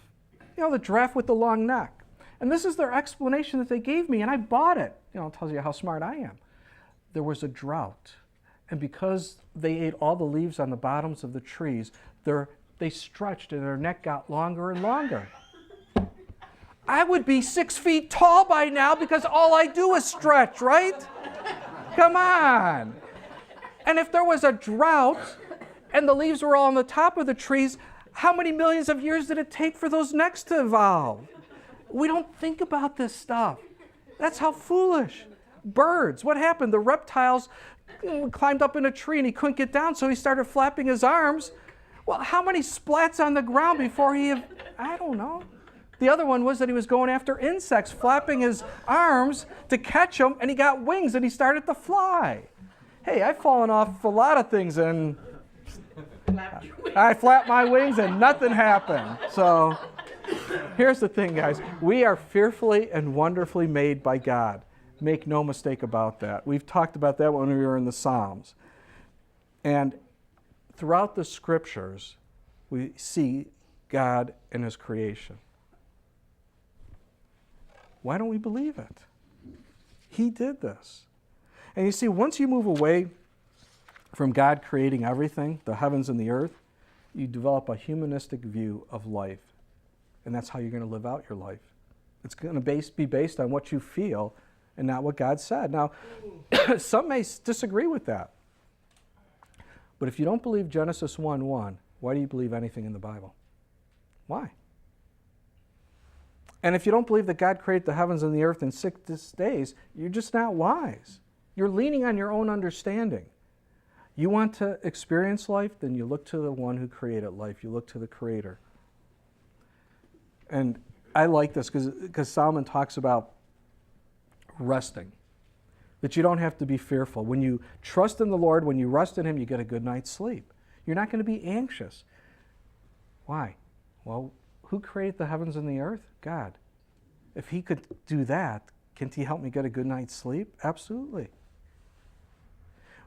You know, the giraffe with the long neck. And this is their explanation that they gave me, and I bought it. You know, it tells you how smart I am. There was a drought, and because they ate all the leaves on the bottoms of the trees, they stretched and their neck got longer and longer. I would be 6 feet tall by now because all I do is stretch, right? Come on. And if there was a drought and the leaves were all on the top of the trees, how many millions of years did it take for those necks to evolve? We don't think about this stuff. That's how foolish. Birds, what happened? The reptiles climbed up in a tree and he couldn't get down, so he started flapping his arms. Well, how many splats on the ground before I don't know. The other one was that he was going after insects, flapping his arms to catch them, and he got wings and he started to fly. Hey, I've fallen off a lot of things and I flapped my wings and nothing happened. So here's the thing, guys. We are fearfully and wonderfully made by God. Make no mistake about that. We've talked about that when we were in the Psalms. And throughout the Scriptures, we see God and His creation. Why don't we believe it? He did this. And you see, once you move away from God creating everything, the heavens and the earth, you develop a humanistic view of life. And that's how you're going to live out your life. It's going to be based on what you feel and not what God said. Now, some may disagree with that. But if you don't believe Genesis 1:1, why do you believe anything in the Bible? Why? And if you don't believe that God created the heavens and the earth in 6 days, you're just not wise. You're leaning on your own understanding. You want to experience life, then you look to the one who created life. You look to the Creator And I like this because Solomon talks about resting, that you don't have to be fearful. When you trust in the Lord, when you rest in Him, you get a good night's sleep. You're not going to be anxious. Why? Well, who created the heavens and the earth? God. If He could do that, can't He help me get a good night's sleep? Absolutely.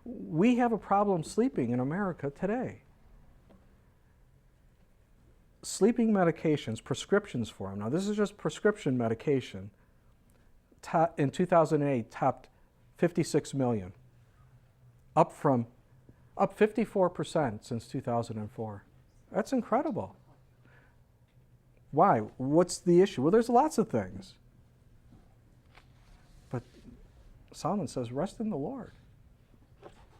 We have a problem sleeping in America today. Sleeping medications, prescriptions for them. Now, this is just prescription medication. In 2008, topped 56 million, up 54% since 2004. That's incredible. Why? What's the issue? Well, there's lots of things. But Solomon says, rest in the Lord.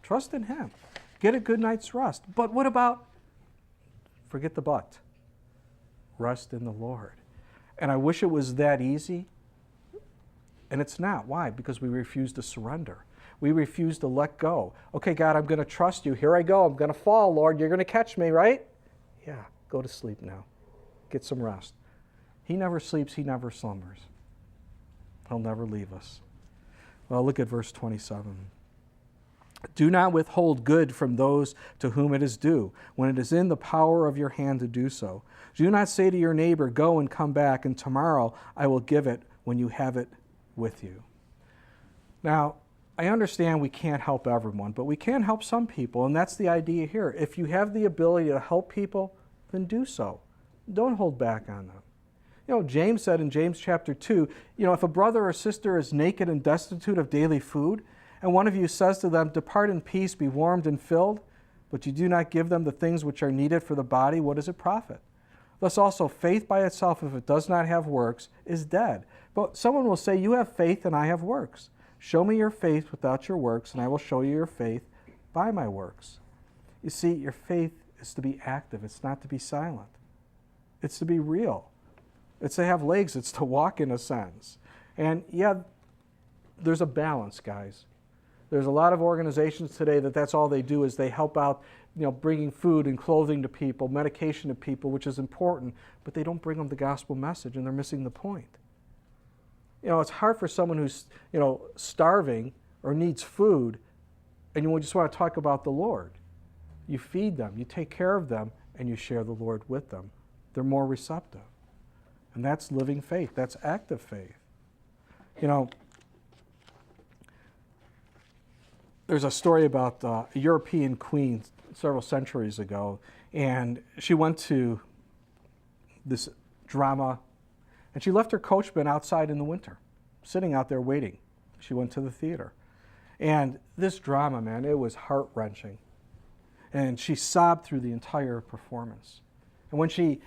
Trust in Him. Get a good night's rest. But what about, forget the but, rest in the Lord. And I wish it was that easy. And it's not. Why? Because we refuse to surrender. We refuse to let go. Okay, God, I'm going to trust you. Here I go. I'm going to fall, Lord. You're going to catch me, right? Yeah, go to sleep now. Get some rest. He never sleeps. He never slumbers. He'll never leave us. Well, look at verse 27. Do not withhold good from those to whom it is due, when it is in the power of your hand to do so. Do not say to your neighbor, go and come back, and tomorrow I will give it when you have it with you. Now, I understand we can't help everyone, but we can help some people, and that's the idea here. If you have the ability to help people, then do so. Don't hold back on them. You know, James said in James chapter 2, if a brother or sister is naked and destitute of daily food, and one of you says to them, depart in peace, be warmed and filled, but you do not give them the things which are needed for the body, what does it profit? Thus also, faith by itself, if it does not have works, is dead. But someone will say, you have faith and I have works. Show me your faith without your works, and I will show you your faith by my works. You see, your faith is to be active. It's not to be silent. It's to be real. It's to have legs. It's to walk in a sense. And yeah, there's a balance, guys. There's a lot of organizations today that's all they do is they help out, bringing food and clothing to people, medication to people, which is important, but they don't bring them the gospel message, and they're missing the point. It's hard for someone who's, starving or needs food, and you just want to talk about the Lord. You feed them, you take care of them, and you share the Lord with them. They're more receptive. And that's living faith. That's active faith. There's a story about a European queen several centuries ago, and she went to this drama, and she left her coachman outside in the winter, sitting out there waiting. She went to the theater. And this drama, man, it was heart-wrenching. And she sobbed through the entire performance. And when she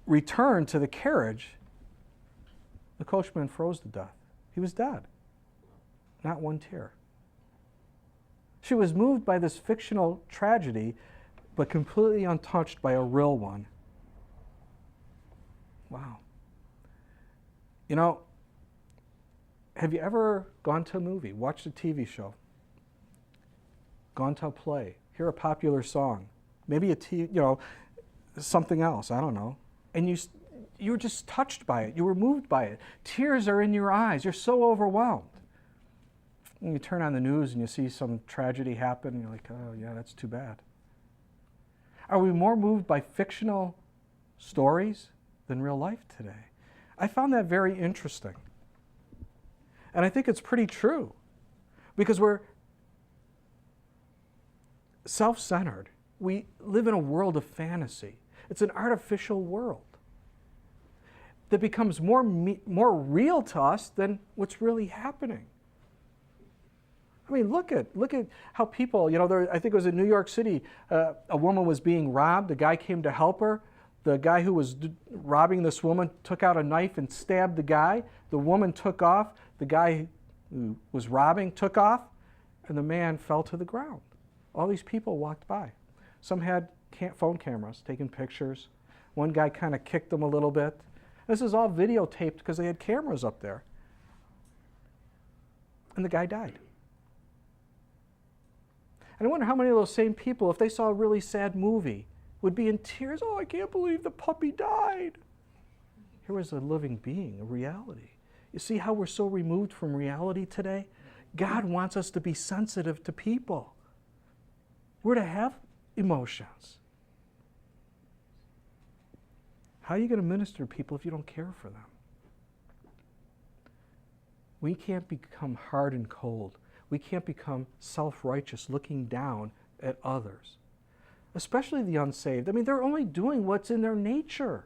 returned to the carriage, the coachman froze to death. He was dead. Not one tear. She was moved by this fictional tragedy, but completely untouched by a real one. Wow. Have you ever gone to a movie, watched a TV show, gone to a play, hear a popular song, maybe something else, I don't know, and you were just touched by it, you were moved by it. Tears are in your eyes, you're so overwhelmed. And you turn on the news and you see some tragedy happen, and you're like, oh yeah, that's too bad. Are we more moved by fictional stories than real life today? I found that very interesting. And I think it's pretty true, because we're self-centered. We live in a world of fantasy. It's an artificial world that becomes more real to us than what's really happening. I mean, look at how people, I think it was in New York City, a woman was being robbed. A guy came to help her. The guy who was robbing this woman took out a knife and stabbed the guy. The woman took off. The guy who was robbing took off, and the man fell to the ground. All these people walked by. Some had phone cameras taking pictures. One guy kind of kicked them a little bit. This is all videotaped because they had cameras up there. And the guy died. And I wonder how many of those same people, if they saw a really sad movie, would be in tears. Oh, I can't believe the puppy died. Here was a living being, a reality. You see how we're so removed from reality today? God wants us to be sensitive to people. We're to have emotions. How are you going to minister to people if you don't care for them? We can't become hard and cold. We can't become self-righteous, looking down at others, especially the unsaved. I mean, they're only doing what's in their nature.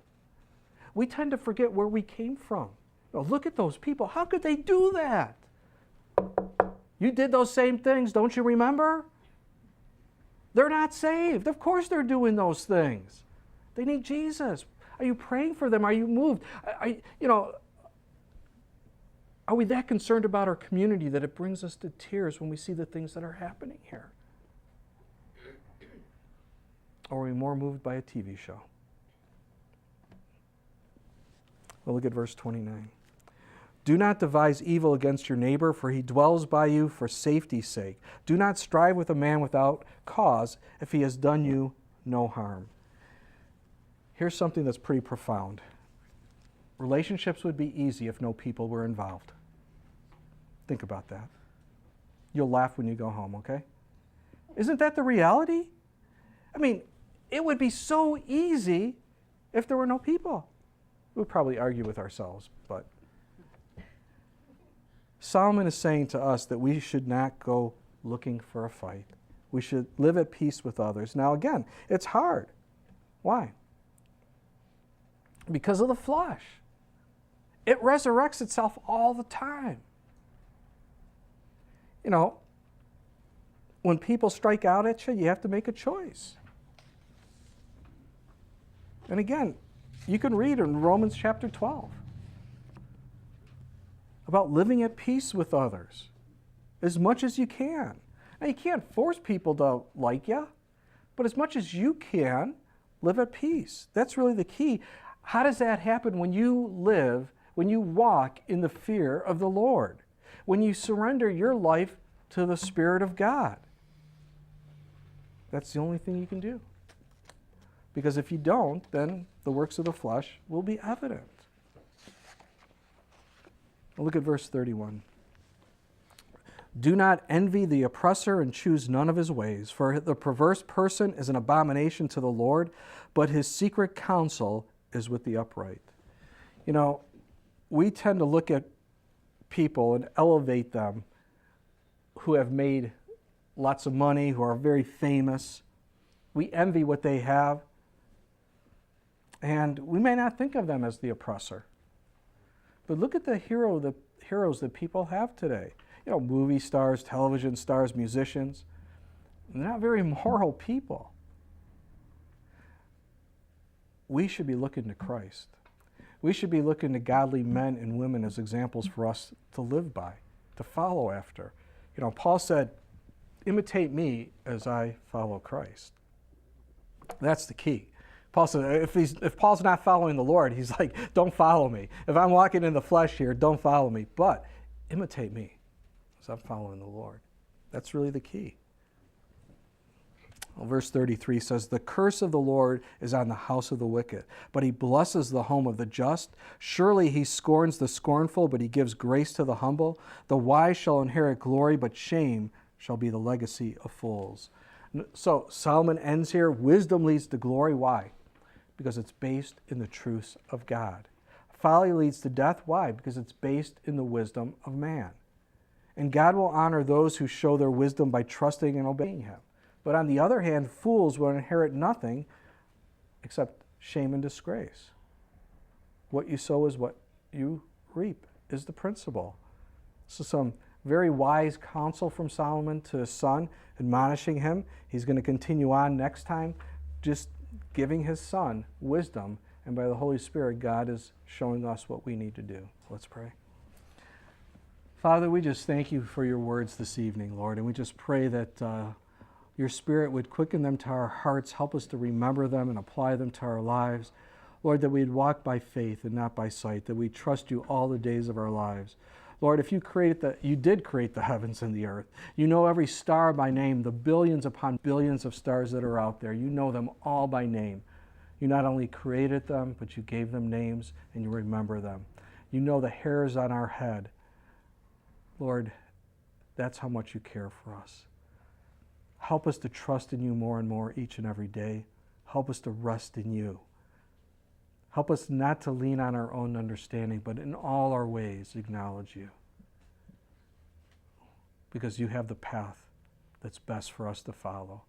We tend to forget where we came from. Oh, look at those people. How could they do that? You did those same things, don't you remember? They're not saved. Of course they're doing those things. They need Jesus. Are you praying for them? Are you moved? Are we that concerned about our community that it brings us to tears when we see the things that are happening here? Or are we more moved by a TV show? Well, look at verse 29. Do not devise evil against your neighbor, for he dwells by you for safety's sake. Do not strive with a man without cause if he has done you no harm. Here's something that's pretty profound. Relationships would be easy if no people were involved. Think about that. You'll laugh when you go home, okay? Isn't that the reality? I mean, it would be so easy if there were no people. We'd probably argue with ourselves, but Solomon is saying to us that we should not go looking for a fight. We should live at peace with others. Now again, it's hard. Why? Because of the flesh. It resurrects itself all the time. You know, when people strike out at you, you have to make a choice. And again, you can read in Romans chapter 12 about living at peace with others as much as you can. Now, you can't force people to like you, but as much as you can, live at peace. That's really the key. How does that happen when you walk in the fear of the Lord? When you surrender your life to the Spirit of God? That's the only thing you can do. Because if you don't, then the works of the flesh will be evident. Look at verse 31. Do not envy the oppressor and choose none of his ways, for the perverse person is an abomination to the Lord, but his secret counsel is with the upright. You know, we tend to look at people and elevate them who have made lots of money, who are very famous. We envy what they have, and we may not think of them as the oppressor. But look at the heroes that people have today. You know, movie stars, television stars, musicians. They're not very moral people. We should be looking to Christ. We should be looking to godly men and women as examples for us to live by, to follow after. You know, Paul said, imitate me as I follow Christ. That's the key. Paul said, if Paul's not following the Lord, he's like, don't follow me. If I'm walking in the flesh here, don't follow me. But imitate me as I'm following the Lord. That's really the key. Well, verse 33 says, the curse of the Lord is on the house of the wicked, but he blesses the home of the just. Surely he scorns the scornful, but he gives grace to the humble. The wise shall inherit glory, but shame shall be the legacy of fools. So Solomon ends here, wisdom leads to glory. Why? Because it's based in the truths of God. Folly leads to death. Why? Because it's based in the wisdom of man. And God will honor those who show their wisdom by trusting and obeying him. But on the other hand, fools will inherit nothing except shame and disgrace. What you sow is what you reap is the principle. So some very wise counsel from Solomon to his son, admonishing him. He's going to continue on next time, just giving his son wisdom, and by the Holy Spirit, God is showing us what we need to do. Let's pray. Father, we just thank you for your words this evening, Lord, and we just pray that your Spirit would quicken them to our hearts, help us to remember them and apply them to our lives. Lord, that we'd walk by faith and not by sight, that we trust you all the days of our lives. Lord, if you did create the heavens and the earth. You know every star by name, the billions upon billions of stars that are out there. You know them all by name. You not only created them, but you gave them names and you remember them. You know the hairs on our head. Lord, that's how much you care for us. Help us to trust in you more and more each and every day. Help us to rest in you. Help us not to lean on our own understanding, but in all our ways acknowledge you. Because you have the path that's best for us to follow.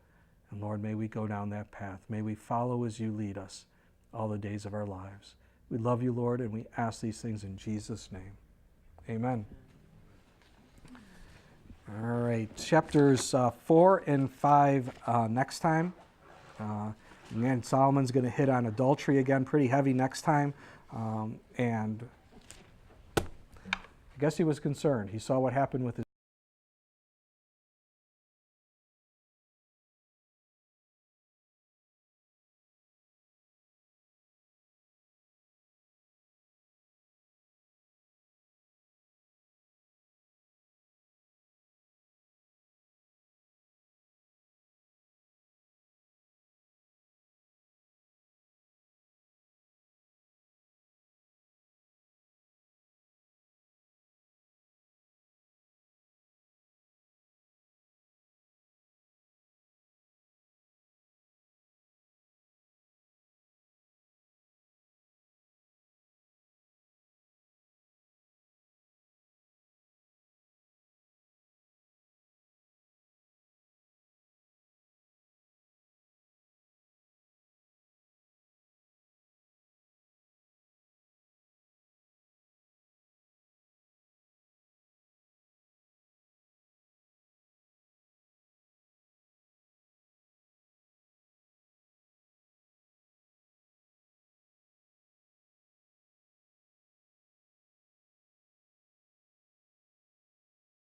And Lord, may we go down that path. May we follow as you lead us all the days of our lives. We love you, Lord, and we ask these things in Jesus' name. Amen. All right, chapters 4 and 5 next time. And Solomon's going to hit on adultery again pretty heavy next time. And I guess he was concerned. He saw what happened with his